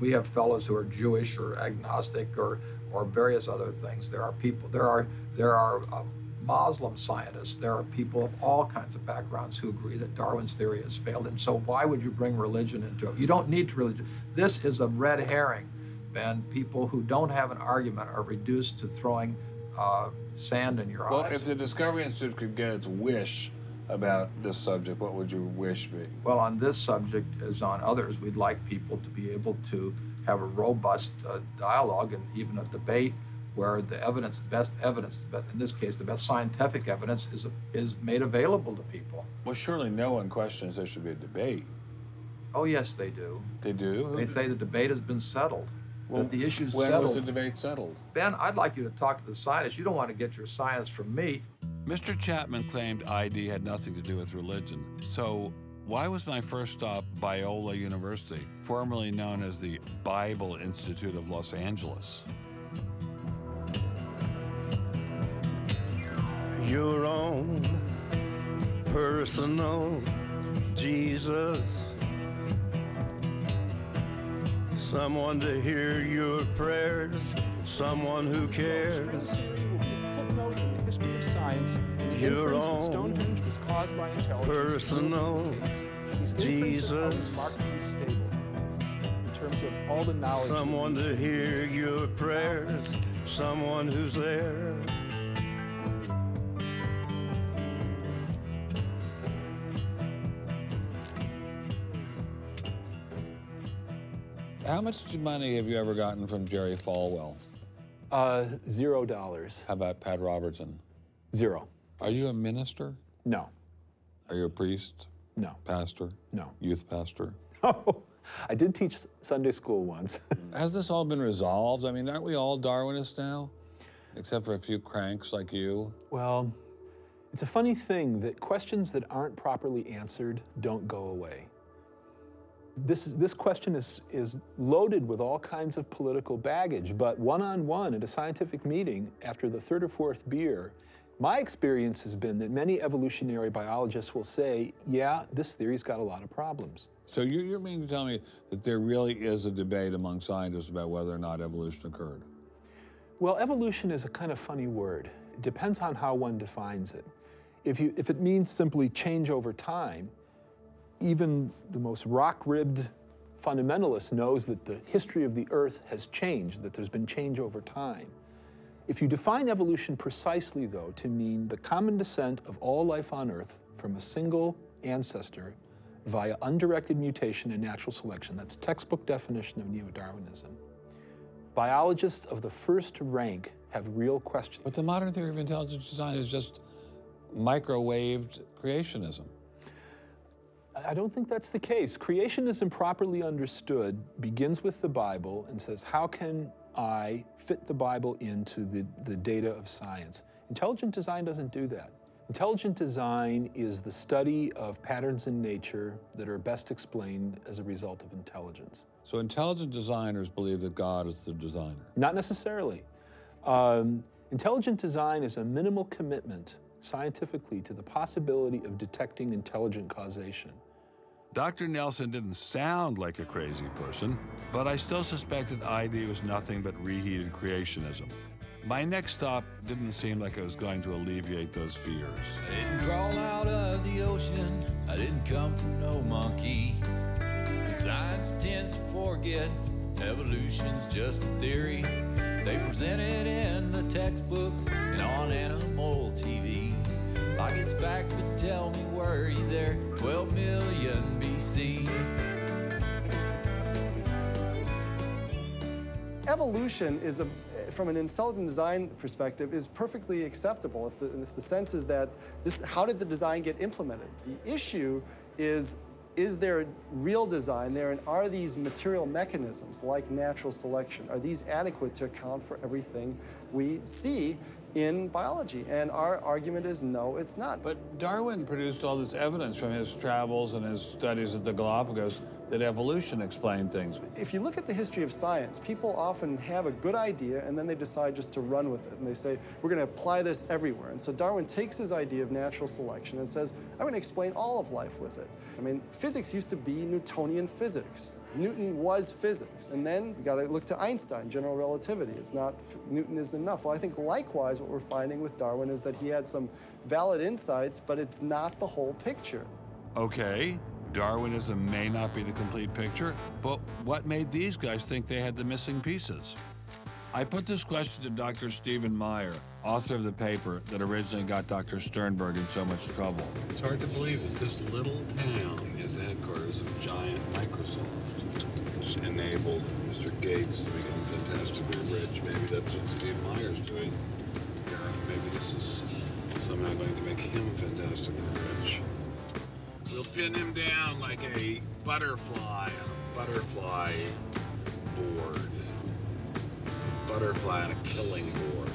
We have fellows who are Jewish or agnostic or various other things. There are people, there are Muslim scientists, there are people of all kinds of backgrounds who agree that Darwin's theory has failed. And so why would you bring religion into it? You don't need religion. This is a red herring, and people who don't have an argument are reduced to throwing sand in your eyes. Well, if the Discovery Institute could get its wish about this subject, what would your wish be? Well, on this subject, as on others, we'd like people to be able to have a robust dialogue and even a debate where the evidence, the best evidence, in this case, the best scientific evidence is made available to people. Well, surely no one questions there should be a debate. Oh, yes, they do. They do? They say the debate has been settled. Well, that the issue's when settled. was the debate settled? Ben, I'd like you to talk to the scientists. You don't want to get your science from me. Mr. Chapman claimed ID had nothing to do with religion. So why was my first stop Biola University, formerly known as the Bible Institute of Los Angeles? Your own personal Jesus, someone to hear your prayers, someone who cares. Footnote in the history of science, the Your inference that own Stonehenge was caused by intelligence. personal These inferences are Jesus, remarkably stable in terms of all the knowledge. someone to hear your prayers, someone who's there. How much money have you ever gotten from Jerry Falwell? $0. How about Pat Robertson? 0. Are you a minister? No. Are you a priest? No. Pastor? No. Youth pastor? Oh, I did teach Sunday school once. Has this all been resolved? I mean, aren't we all Darwinists now? Except for a few cranks like you? Well, it's a funny thing that questions that aren't properly answered don't go away. This question is loaded with all kinds of political baggage, but one-on-one at a scientific meeting after the third or fourth beer, my experience has been that many evolutionary biologists will say, yeah, this theory's got a lot of problems. So you're meaning to tell me that there really is a debate among scientists about whether or not evolution occurred? Well, evolution is a kind of funny word. It depends on how one defines it. If it means simply change over time, even the most rock-ribbed fundamentalist knows that the history of the Earth has changed, that there's been change over time. If you define evolution precisely, though, to mean the common descent of all life on Earth from a single ancestor via undirected mutation and natural selection, that's textbook definition of neo-Darwinism, biologists of the first rank have real questions. But the modern theory of intelligent design is just microwaved creationism. I don't think that's the case. Creationism, properly understood, begins with the Bible and says, how can I fit the Bible into the data of science? Intelligent design doesn't do that. Intelligent design is the study of patterns in nature that are best explained as a result of intelligence. So intelligent designers believe that God is the designer? Not necessarily. Intelligent design is a minimal commitment scientifically to the possibility of detecting intelligent causation. Dr. Nelson didn't sound like a crazy person, but I still suspected ID was nothing but reheated creationism. My next stop didn't seem like it was going to alleviate those fears. I didn't crawl out of the ocean, I didn't come from no monkey. Science tends to forget evolution's just a theory. They present it in the textbooks and on animal TV. Like it's fact, but tell me, were you there 12 million BC? Evolution is, from an intelligent design perspective, is perfectly acceptable if the sense is that how did the design get implemented? The issue is there real design there, and are these material mechanisms like natural selection, are these adequate to account for everything we see in biology? And our argument is no, it's not. But Darwin produced all this evidence from his travels and his studies at the Galapagos that evolution explained things. If you look at the history of science, people often have a good idea and then they decide just to run with it. And they say, we're going to apply this everywhere. And so Darwin takes his idea of natural selection and says, I'm going to explain all of life with it. I mean, physics used to be Newtonian physics. Newton was physics. And then we got to look to Einstein, general relativity. It's not, Newton isn't enough. Well, I think likewise what we're finding with Darwin is that he had some valid insights, but it's not the whole picture. Okay, Darwinism may not be the complete picture, but what made these guys think they had the missing pieces? I put this question to Dr. Stephen Meyer, author of the paper that originally got Dr. Sternberg in so much trouble. It's hard to believe that this little town is the headquarters of giant Microsoft. It's enabled Mr. Gates to become fantastically rich. Maybe that's what Steve Meyer's doing. Maybe this is somehow going to make him fantastically rich. We'll pin him down like a butterfly on a butterfly board. Butterfly on a killing board.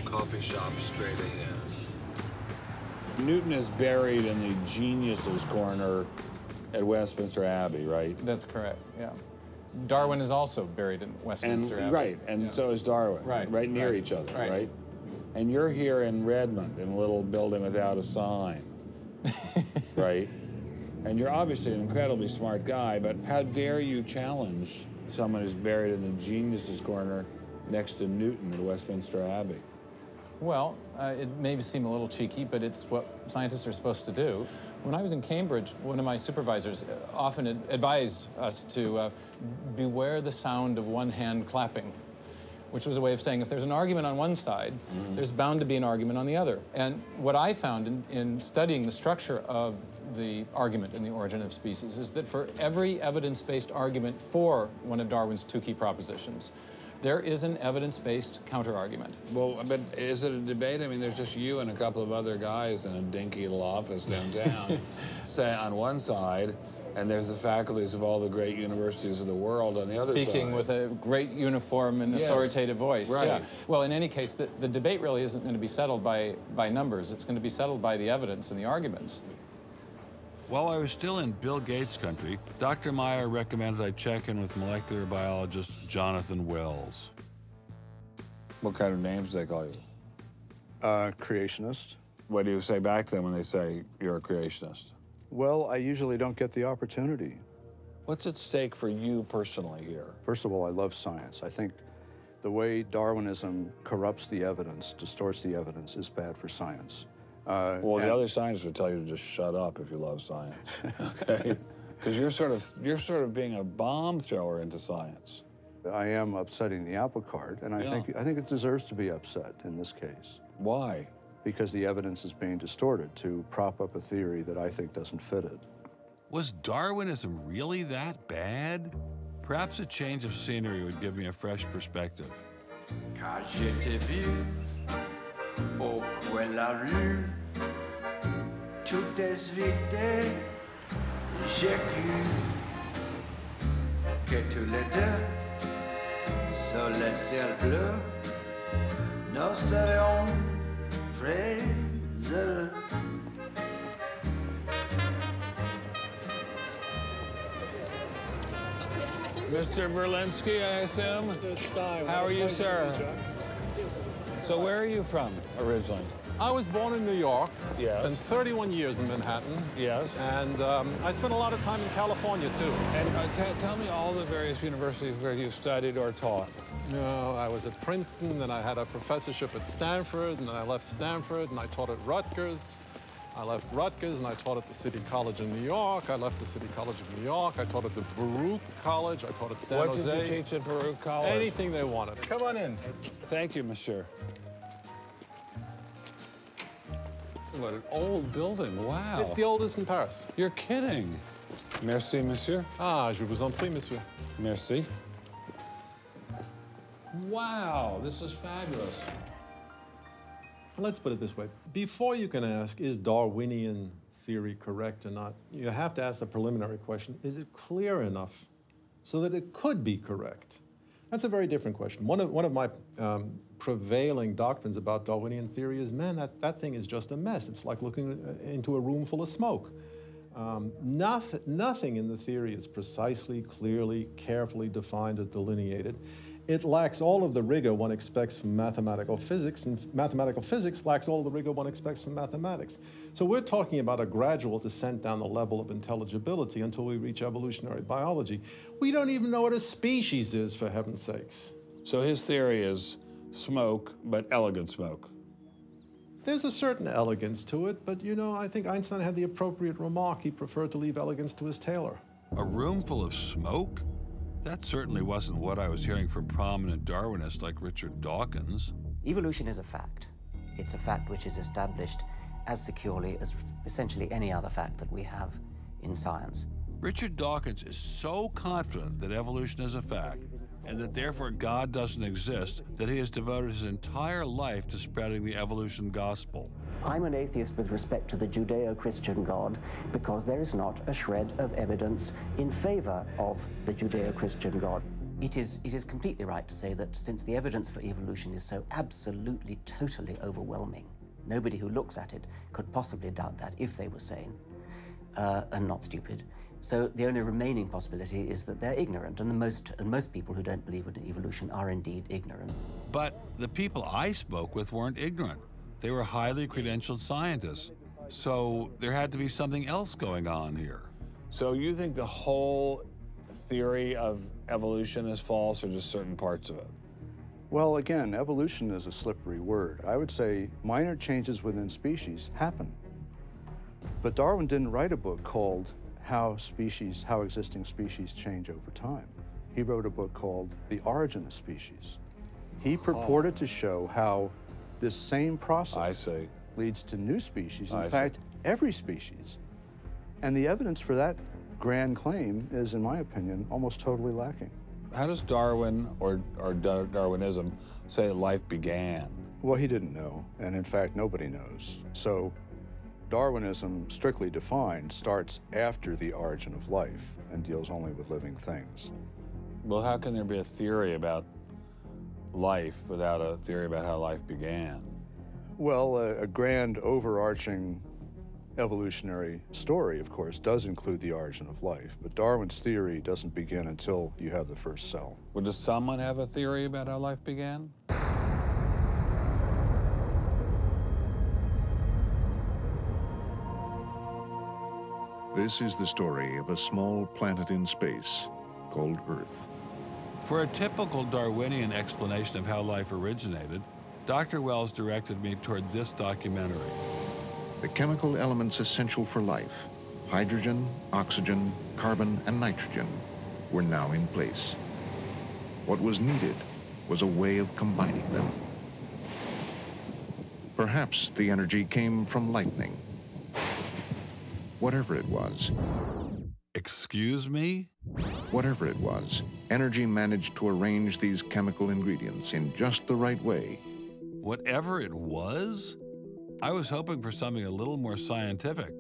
Coffee shop straight ahead. Newton is buried in the geniuses corner at Westminster Abbey, right? That's correct, yeah. Darwin is also buried in Westminster Abbey. Right, and so is Darwin. Right near each other, right? And you're here in Redmond in a little building without a sign, right? And you're obviously an incredibly smart guy, but how dare you challenge someone who's buried in the geniuses corner next to Newton at Westminster Abbey? Well, it may seem a little cheeky, but it's what scientists are supposed to do. When I was in Cambridge, one of my supervisors often advised us to beware the sound of one hand clapping, which was a way of saying if there's an argument on one side, there's bound to be an argument on the other. And what I found in studying the structure of the argument in The Origin of Species is that for every evidence-based argument for one of Darwin's two key propositions, there is an evidence-based counter-argument. Well, but is it a debate? I mean, there's just you and a couple of other guys in a dinky little office downtown, say on one side, and there's the faculties of all the great universities of the world on the other side. Speaking with a great uniform and authoritative voice. Right. Yeah. Well, in any case, the debate really isn't going to be settled by numbers. It's going to be settled by the evidence and the arguments. While I was still in Bill Gates country, Dr. Meyer recommended I check in with molecular biologist Jonathan Wells. What kind of names do they call you? Creationist. What do you say back to them when they say you're a creationist? Well, I usually don't get the opportunity. What's at stake for you personally here? First of all, I love science. I think the way Darwinism corrupts the evidence, distorts the evidence, is bad for science. Well, the other scientists would tell you to just shut up if you love science, okay? Because you're sort of being a bomb thrower into science. I am upsetting the apple cart, and I think it deserves to be upset in this case. Why? Because the evidence is being distorted to prop up a theory that I think doesn't fit it. Was Darwinism really that bad? Perhaps a change of scenery would give me a fresh perspective. Quand je t'ai vu au coin de la rue, tout est vide, j'ai cru que tous les deux, sous le ciel bleu, nous serions très heureux. Mr. Berlinski, I assume? How are you, sir? So where are you from originally? I was born in New York. Yes. Spent 31 years in Manhattan. Yes. And I spent a lot of time in California, too. And tell me all the various universities where you studied or taught. No, I was at Princeton, then I had a professorship at Stanford, and then I left Stanford, and I taught at Rutgers. I left Rutgers, and I taught at the City College in New York. I left the City College of New York. I taught at the Baruch College. I taught at San Jose. What did you teach at Baruch College? Anything they wanted. Come on in. Thank you, monsieur. What an old building, wow. It's the oldest in Paris. You're kidding. Merci, monsieur. Ah, je vous en prie, monsieur. Merci. Wow, this is fabulous. Let's put it this way. Before you can ask, is Darwinian theory correct or not, you have to ask the preliminary question, is it clear enough so that it could be correct? That's a very different question. One of my prevailing doctrines about Darwinian theory is, man, that thing is just a mess. It's like looking into a room full of smoke. Nothing in the theory is precisely, clearly, carefully defined or delineated. It lacks all of the rigor one expects from mathematical physics, and mathematical physics lacks all of the rigor one expects from mathematics. So we're talking about a gradual descent down the level of intelligibility until we reach evolutionary biology. We don't even know what a species is, for heaven's sakes. So his theory is smoke, but elegant smoke. There's a certain elegance to it, but you know, I think Einstein had the appropriate remark. He preferred to leave elegance to his tailor. A room full of smoke? That certainly wasn't what I was hearing from prominent Darwinists like Richard Dawkins. Evolution is a fact. It's a fact which is established as securely as essentially any other fact that we have in science. Richard Dawkins is so confident that evolution is a fact, and that therefore God doesn't exist, that he has devoted his entire life to spreading the evolution gospel. I'm an atheist with respect to the Judeo-Christian God because there is not a shred of evidence in favor of the Judeo-Christian God. It is completely right to say that since the evidence for evolution is so absolutely, totally overwhelming, nobody who looks at it could possibly doubt that if they were sane and not stupid. So the only remaining possibility is that they're ignorant, and most people who don't believe in evolution are indeed ignorant. But the people I spoke with weren't ignorant. They were highly credentialed scientists. So there had to be something else going on here. So you think the whole theory of evolution is false, or just certain parts of it? Well, again, evolution is a slippery word. I would say minor changes within species happen. But Darwin didn't write a book called how existing species change over time. He wrote a book called The Origin of Species. He purported to show how this same process leads to new species, in fact, every species. And the evidence for that grand claim is, in my opinion, almost totally lacking. How does Darwin or Darwinism say life began? Well, he didn't know, and in fact, nobody knows. So Darwinism, strictly defined, starts after the origin of life and deals only with living things. Well, how can there be a theory about life without a theory about how life began? Well, a grand overarching evolutionary story, of course, does include the origin of life, but Darwin's theory doesn't begin until you have the first cell. Well, does someone have a theory about how life began? This is the story of a small planet in space called Earth. For a typical Darwinian explanation of how life originated, Dr. Wells directed me toward this documentary. The chemical elements essential for life, hydrogen, oxygen, carbon, and nitrogen, were now in place. What was needed was a way of combining them. Perhaps the energy came from lightning. Whatever it was. Excuse me? Whatever it was, energy managed to arrange these chemical ingredients in just the right way. Whatever it was? I was hoping for something a little more scientific.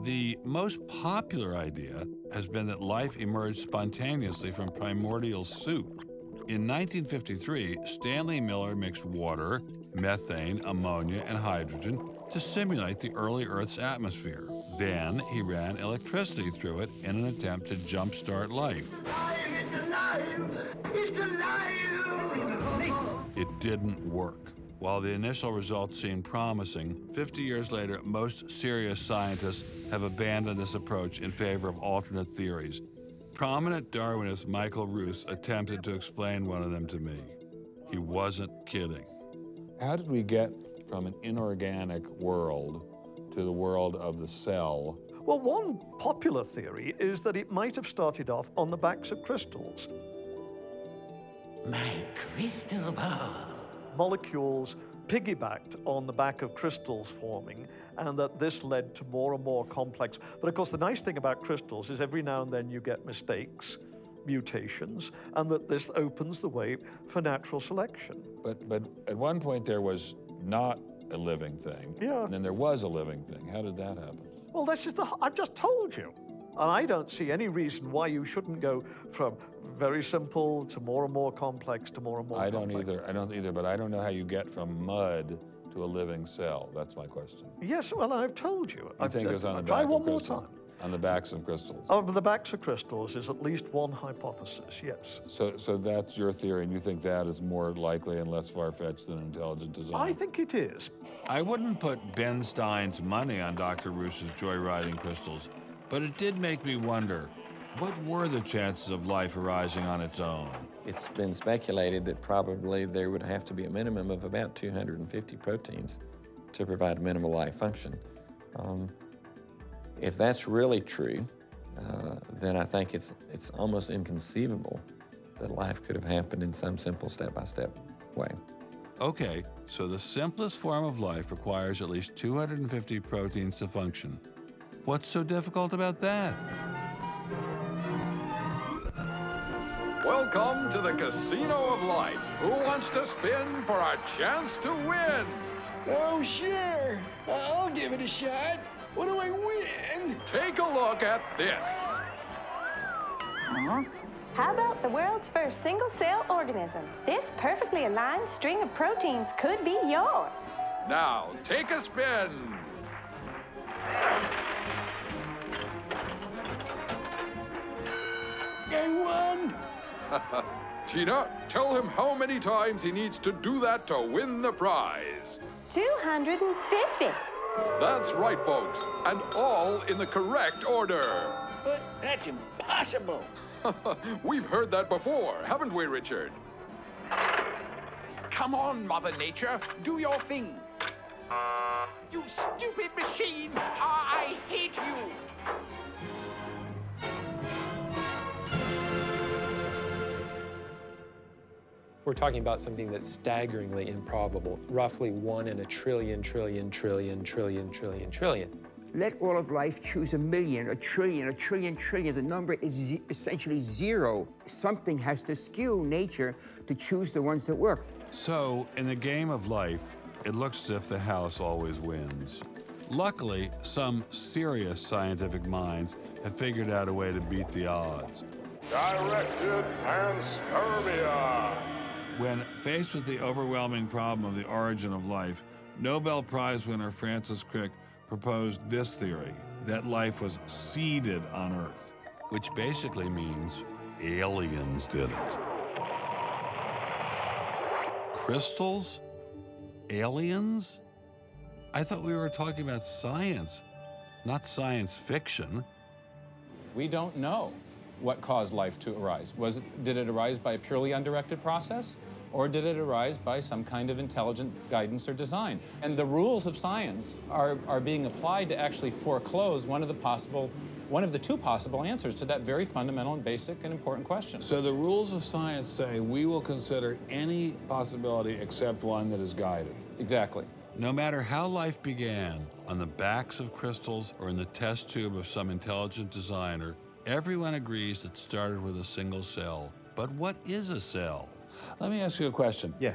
The most popular idea has been that life emerged spontaneously from primordial soup. In 1953, Stanley Miller mixed water, methane, ammonia, and hydrogen to simulate the early Earth's atmosphere. Then he ran electricity through it in an attempt to jumpstart life. It didn't work. While the initial results seemed promising, 50 years later, most serious scientists have abandoned this approach in favor of alternate theories. Prominent Darwinist Michael Roos attempted to explain one of them to me. He wasn't kidding. How did we get from an inorganic world to the world of the cell? Well, one popular theory is that it might have started off on the backs of crystals. My crystal ball. Molecules piggybacked on the back of crystals forming, and that this led to more and more complex. But of course, the nice thing about crystals is every now and then you get mistakes, mutations, and that this opens the way for natural selection. But at one point there was not a living thing, and then there was a living thing. How did that happen? Well, this is I've just told you. And I don't see any reason why you shouldn't go from very simple to more and more complex to more and more complex. I don't either, but I don't know how you get from mud to a living cell. That's my question. Yes, well, I've told you. I think it was on the back try of one more crystal. time. on the backs of crystals. On the backs of crystals is at least one hypothesis, yes. So that's your theory, and you think that is more likely and less far-fetched than intelligent design? I think it is. I wouldn't put Ben Stein's money on Dr. Roos's joyriding crystals, but it did make me wonder, what were the chances of life arising on its own? It's been speculated that probably there would have to be a minimum of about 250 proteins to provide minimal life function. If that's really true, then I think it's almost inconceivable that life could have happened in some simple step-by-step way. Okay, so the simplest form of life requires at least 250 proteins to function. What's so difficult about that? Welcome to the Casino of Life. Who wants to spin for a chance to win? Oh, sure. I'll give it a shot. What do I win? Take a look at this. Huh? How about the world's first single-cell organism? This perfectly aligned string of proteins could be yours. Now, take a spin. I won. Tina, tell him how many times he needs to do that to win the prize. 250. That's right, folks, and all in the correct order. But that's impossible. We've heard that before, haven't we, Richard? Come on, Mother Nature, do your thing. You stupid machine! I hate you! We're talking about something that's staggeringly improbable, roughly 1 in a trillion, trillion, trillion, trillion, trillion, trillion. Let all of life choose a million, a trillion, a trillion, trillion. The number is essentially zero. Something has to skew nature to choose the ones that work. So, in the game of life, it looks as if the house always wins. Luckily, some serious scientific minds have figured out a way to beat the odds. Directed panspermia. When faced with the overwhelming problem of the origin of life, Nobel Prize winner Francis Crick proposed this theory, that life was seeded on Earth, which basically means aliens did it. Crystals? Aliens? I thought we were talking about science, not science fiction. We don't know what caused life to arise. Did it arise by a purely undirected process? Or did it arise by some kind of intelligent guidance or design? And the rules of science are being applied to actually foreclose one of the two possible answers to that very fundamental and basic and important question. So the rules of science say we will consider any possibility except one that is guided. Exactly. No matter how life began, on the backs of crystals or in the test tube of some intelligent designer, everyone agrees it started with a single cell. But what is a cell? Let me ask you a question. Yeah.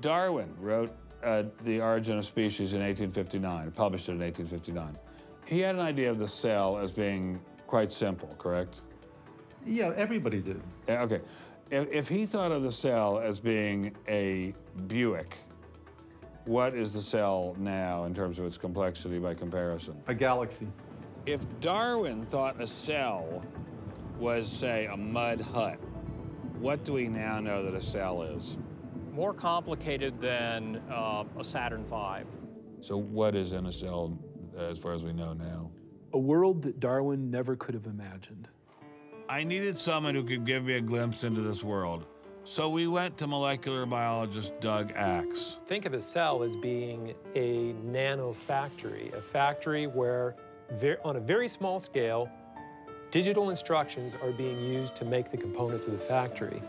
Darwin wrote The Origin of Species in 1859, published it in 1859. He had an idea of the cell as being quite simple, correct? Yeah, everybody did. Okay. If he thought of the cell as being a Buick, what is the cell now in terms of its complexity by comparison? A galaxy. If Darwin thought a cell was, say, a mud hut, what do we now know that a cell is? More complicated than a Saturn V. So what is in a cell as far as we know now? A world that Darwin never could have imagined. I needed someone who could give me a glimpse into this world. So we went to molecular biologist Doug Axe. Think of a cell as being a nanofactory, a factory where, on a very small scale, digital instructions are being used to make the components of the factory.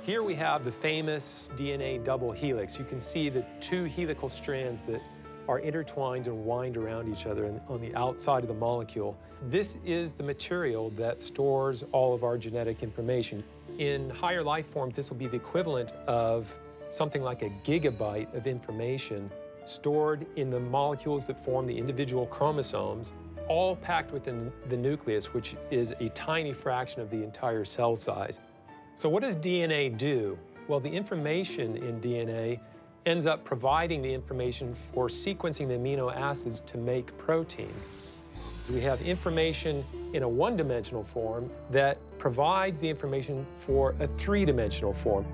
Here we have the famous DNA double helix. You can see the two helical strands that are intertwined and wind around each other on the outside of the molecule. This is the material that stores all of our genetic information. In higher life forms, this will be the equivalent of something like a gigabyte of information stored in the molecules that form the individual chromosomes, all packed within the nucleus, which is a tiny fraction of the entire cell size. So what does DNA do? Well, the information in DNA ends up providing the information for sequencing the amino acids to make proteins. We have information in a one-dimensional form that provides the information for a three-dimensional form.